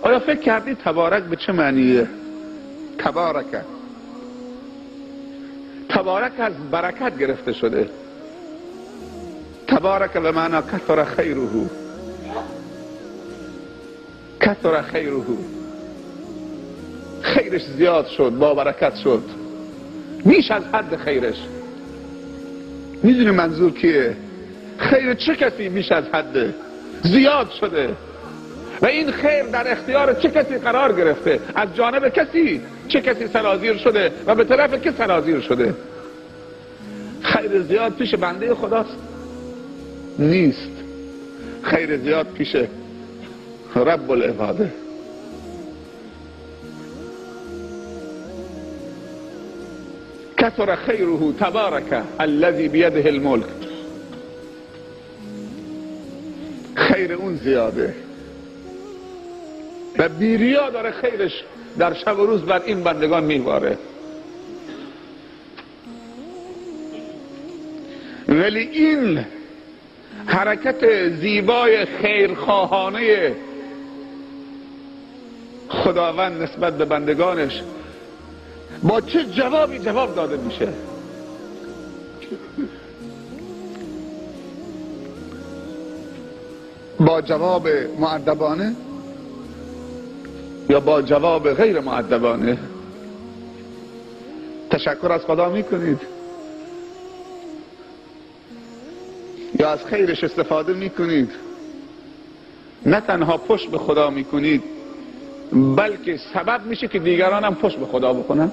آیا فکر کردی تبارک به چه معنیه؟ تبارک از برکت گرفته شده. تبارک به معنی کثر خیره، کثر خیره، خیرش زیاد شد، با برکت شد، بیش از حد خیرش. میدونی منظور کیه؟ خیر چه کسی بیش از حد زیاد شده و این خیر در اختیار چه کسی قرار گرفته؟ از جانب کسی چه کسی سرازیر شده و به طرف که سرازیر شده؟ خیر زیاد پیش بنده خداست؟ نیست. خیر زیاد پیش رب العباده. کثر خیره تبارک الذی بیده الملک. خیر اون زیاده و بیریا داره خیرش در شب و روز بر این بندگان میباره. ولی این حرکت زیبای خیرخواهانه خداوند نسبت به بندگانش با چه جوابی جواب داده میشه؟ با جواب مؤدبانه یا با جواب غیر مؤدبانه؟ تشکر از خدا میکنید یا از خیرش استفاده میکنید؟ نه تنها پشت به خدا میکنید بلکه سبب میشه که دیگران هم پشت به خدا بکنن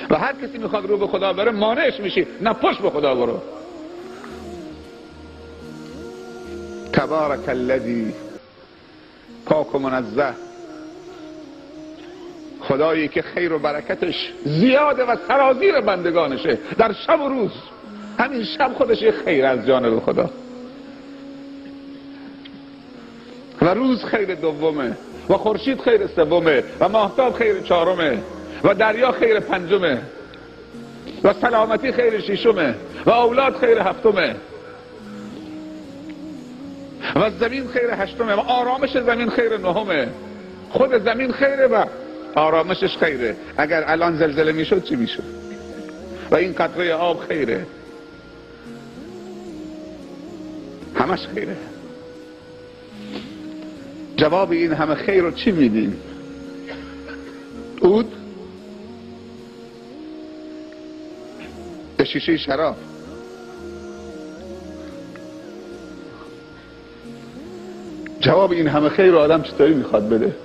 و هر کسی میخواد رو به خدا بره مانعش میشی، نه پشت به خدا برو. تبارک الذی، پاک و منزه، خدایی که خیر و برکتش زیاده و سرازیر بندگانشه در شب و روز. همین شب خودش یه خیر از جانب خدا و روز خیر دومه و خورشید خیر سومه و ماهتاب خیر چهارمه و دریا خیر پنجمه و سلامتی خیر ششمه و اولاد خیر هفتمه و زمین خیر هشتمه و آرامش زمین خیر نهمه. خود زمین خیره و آرامشش خیره. اگر الان زلزله میشد چی میشد؟ و این قطره آب خیره، همش خیره. جواب این همه خیر رو چی میدیم؟ عود به شیشه شراب. جواب این همه خیر رو آدم چطوری میخواد بده؟